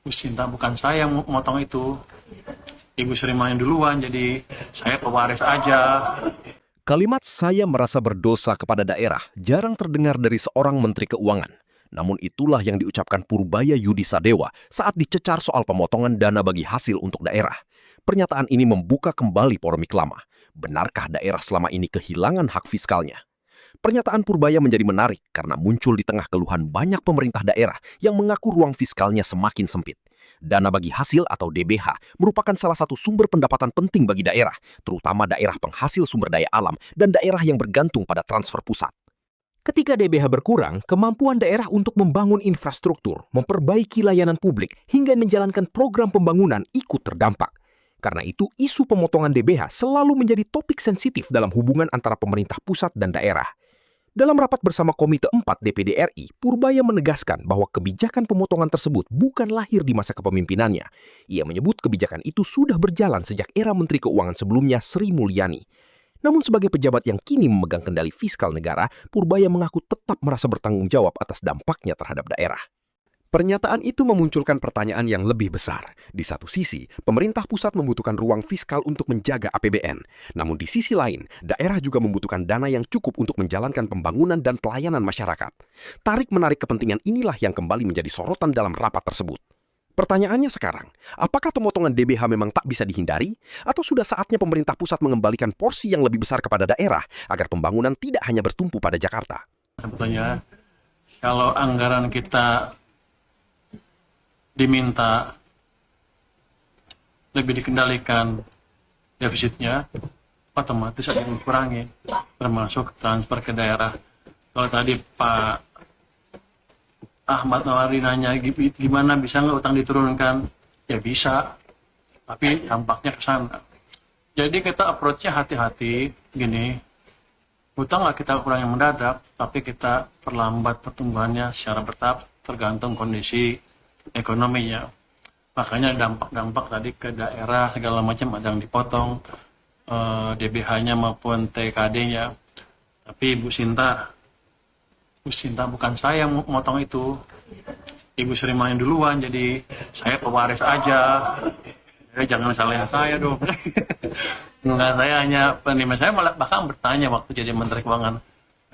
Bu Sinta, bukan saya yang motong itu. Ibu Sri main duluan, jadi saya pewaris aja. Kalimat "saya merasa berdosa kepada daerah" jarang terdengar dari seorang Menteri Keuangan. Namun itulah yang diucapkan Purbaya Yudi Sadewa saat dicecar soal pemotongan dana bagi hasil untuk daerah. Pernyataan ini membuka kembali polemik lama. Benarkah daerah selama ini kehilangan hak fiskalnya? Pernyataan Purbaya menjadi menarik karena muncul di tengah keluhan banyak pemerintah daerah yang mengaku ruang fiskalnya semakin sempit. Dana bagi hasil atau DBH merupakan salah satu sumber pendapatan penting bagi daerah, terutama daerah penghasil sumber daya alam dan daerah yang bergantung pada transfer pusat. Ketika DBH berkurang, kemampuan daerah untuk membangun infrastruktur, memperbaiki layanan publik, hingga menjalankan program pembangunan ikut terdampak. Karena itu, isu pemotongan DBH selalu menjadi topik sensitif dalam hubungan antara pemerintah pusat dan daerah. Dalam rapat bersama Komite 4 DPD RI, Purbaya menegaskan bahwa kebijakan pemotongan tersebut bukan lahir di masa kepemimpinannya. Ia menyebut kebijakan itu sudah berjalan sejak era Menteri Keuangan sebelumnya Sri Mulyani. Namun sebagai pejabat yang kini memegang kendali fiskal negara, Purbaya mengaku tetap merasa bertanggung jawab atas dampaknya terhadap daerah. Pernyataan itu memunculkan pertanyaan yang lebih besar. Di satu sisi, pemerintah pusat membutuhkan ruang fiskal untuk menjaga APBN. Namun di sisi lain, daerah juga membutuhkan dana yang cukup untuk menjalankan pembangunan dan pelayanan masyarakat. Tarik-menarik kepentingan inilah yang kembali menjadi sorotan dalam rapat tersebut. Pertanyaannya sekarang, apakah pemotongan DBH memang tak bisa dihindari? Atau sudah saatnya pemerintah pusat mengembalikan porsi yang lebih besar kepada daerah agar pembangunan tidak hanya bertumpu pada Jakarta? Sebetulnya, kalau anggaran kita diminta lebih dikendalikan defisitnya, otomatis ada yang dikurangi, termasuk transfer ke daerah. Kalau tadi Pak Ahmad Nawari nanya gimana bisa nggak utang diturunkan, ya bisa, tapi dampaknya ke sana. Jadi kita approach-nya hati-hati, gini, utang nggak kita kurangi mendadak, tapi kita perlambat pertumbuhannya secara bertahap tergantung kondisi ekonominya. Makanya dampak-dampak tadi ke daerah segala macam ada yang dipotong, DBH-nya maupun TKD-nya. Tapi Bu Sinta, bukan saya yang motong itu. Ibu Sri main duluan, jadi saya pewaris aja. Jadi jangan salahin saya dong. Enggak, saya hanya penerima. Saya malah bahkan bertanya waktu jadi Menteri Keuangan,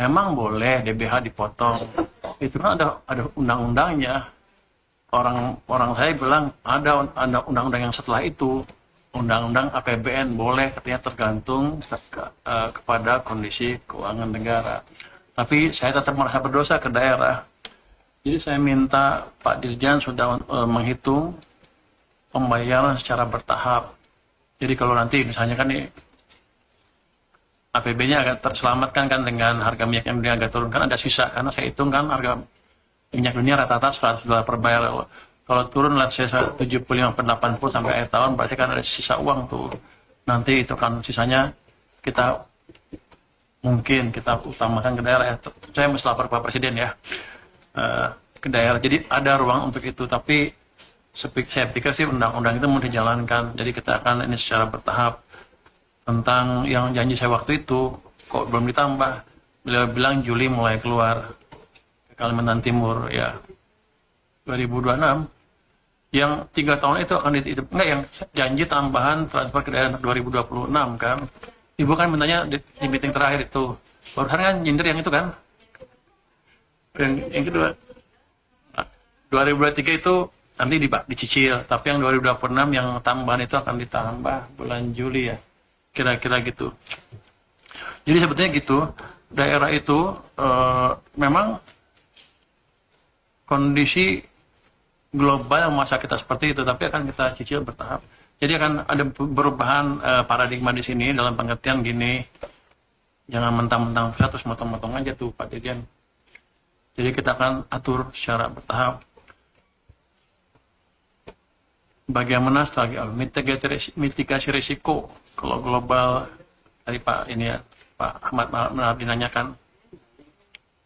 memang boleh DBH dipotong? Itu kan ada undang-undangnya. Orang saya bilang ada undang-undang yang setelah itu, undang-undang APBN boleh, katanya tergantung kepada kondisi keuangan negara. Tapi saya tetap merasa berdosa ke daerah. Jadi saya minta Pak Dirjen sudah menghitung pembayaran secara bertahap. Jadi kalau nanti misalnya kan nih APB-nya agak terselamatkan kan dengan harga minyak yang dia agak turun, kan ada sisa, karena saya hitung kan harga minyak dunia rata-rata $100 per barrel. Kalau turun let's say 75 per 80 sampai akhir tahun, berarti kan ada sisa uang tuh. Nanti itu kan sisanya kita mungkin kita utamakan ke daerah ya. Saya mesti lapor Pak Presiden ya, ke daerah. Jadi ada ruang untuk itu, tapi saya pikir sih undang-undang itu mau dijalankan. Jadi kita akan ini secara bertahap. Tentang yang janji saya waktu itu, kok belum ditambah. Beliau bilang Juli mulai keluar Kalimantan Timur ya 2026, yang 3 tahun itu akan enggak, yang janji tambahan transfer ke daerah 2026 kan. Ibu kan mintanya di meeting terakhir itu, barusan kan nyindir yang itu kan, yang kedua 2023 itu nanti dicicil, tapi yang 2026 yang tambahan itu akan ditambah bulan Juli ya, kira-kira gitu. Jadi sebetulnya gitu, daerah itu memang kondisi global yang masa kita seperti itu, tapi akan kita cicil bertahap. Jadi akan ada perubahan paradigma di sini dalam pengertian gini, jangan mentang-mentang pusat terus motong-motong aja tuh Pak Dirjen. Jadi kita akan atur secara bertahap. Bagaimana strategi mitigasi risiko kalau global, tadi Pak ini ya, Pak Ahmad dinanyakan,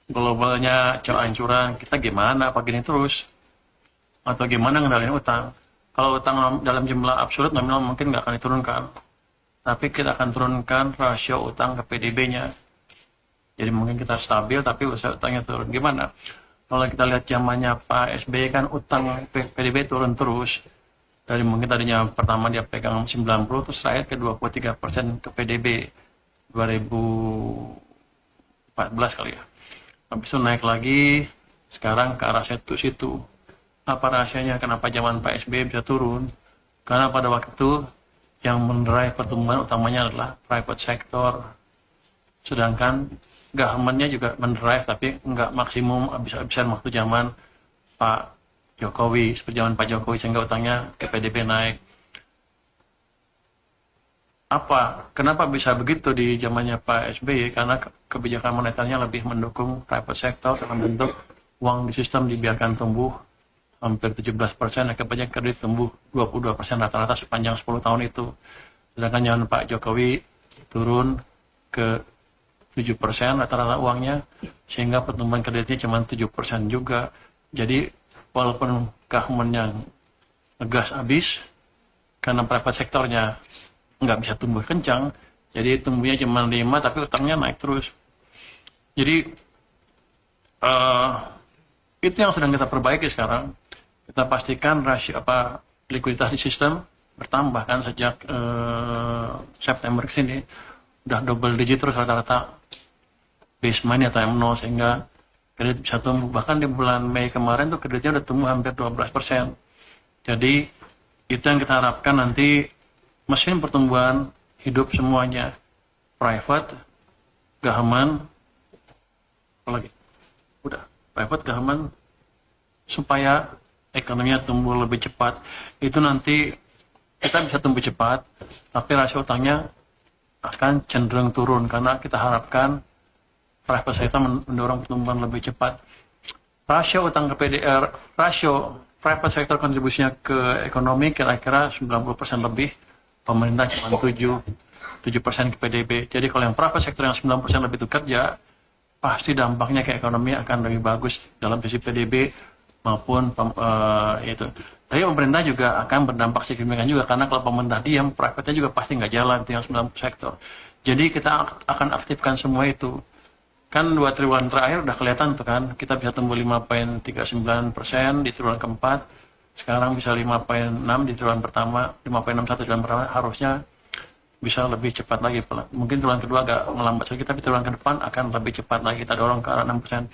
globalnya kehancuran, kita gimana, apa gini terus? Atau gimana ngendalin utang? Kalau utang dalam jumlah absolut nominal mungkin nggak akan diturunkan, tapi kita akan turunkan rasio utang ke PDB-nya. Jadi mungkin kita stabil, tapi usaha utangnya turun. Gimana? Kalau kita lihat zamannya Pak SBY kan utang PDB turun terus. Dari mungkin tadinya pertama dia pegang 90 terus terakhir ke 23% ke PDB 2014 kali ya. Habis itu naik lagi, sekarang ke arah situ. Apa rahasianya kenapa zaman Pak SBY bisa turun? Karena pada waktu itu yang mendrive pertumbuhan utamanya adalah private sector. Sedangkan government-nya juga mendrive tapi nggak maksimum habis-habisan waktu zaman Pak Jokowi, seperti zaman Pak Jokowi sehingga utangnya ke PDB naik. Kenapa bisa begitu di zamannya Pak SBY? Karena kebijakan moneternya lebih mendukung private sector dalam bentuk uang di sistem dibiarkan tumbuh hampir 17%, akibatnya kredit tumbuh 22% rata-rata sepanjang 10 tahun itu. Sedangkan zaman Pak Jokowi turun ke 7% rata-rata uangnya, sehingga pertumbuhan kreditnya cuma 7% juga. Jadi walaupun government yang ngegas habis, karena private sektornya nggak bisa tumbuh kencang, jadi tumbuhnya cuma 5 tapi utangnya naik terus. Jadi itu yang sedang kita perbaiki sekarang. Kita pastikan rasio likuiditas di sistem bertambah kan sejak September ke sini udah double digit terus rata-rata baseline atau M0 sehingga kredit bisa tumbuh. Bahkan di bulan Mei kemarin tuh kreditnya udah tumbuh hampir 12%. Jadi itu yang kita harapkan nanti mesin pertumbuhan hidup semuanya, private, government, apalagi udah private, government, supaya ekonominya tumbuh lebih cepat. Itu nanti kita bisa tumbuh cepat, tapi rasio utangnya akan cenderung turun karena kita harapkan private sector mendorong pertumbuhan lebih cepat. Rasio utang ke PDR, rasio private sector kontribusinya ke ekonomi kira-kira 90% lebih, pemerintah cuma 7% ke PDB. Jadi kalau yang private sector yang 90% lebih itu kerja, pasti dampaknya ke ekonomi akan lebih bagus dalam sisi PDB maupun itu. Tapi pemerintah juga akan berdampak signifikan juga karena kalau pemerintah diam, private-nya juga pasti nggak jalan itu yang 90 sektor. Jadi kita akan aktifkan semua itu. Kan 2 triwulan terakhir udah kelihatan tuh kan, kita bisa tumbuh 5,39% di triwulan keempat, sekarang bisa 5,6 di triwulan pertama, 5,61 triwulan pertama, harusnya bisa lebih cepat lagi. Mungkin triwulan kedua agak melambat sedikit, tapi triwulan ke depan akan lebih cepat lagi, kita dorong ke arah 6%.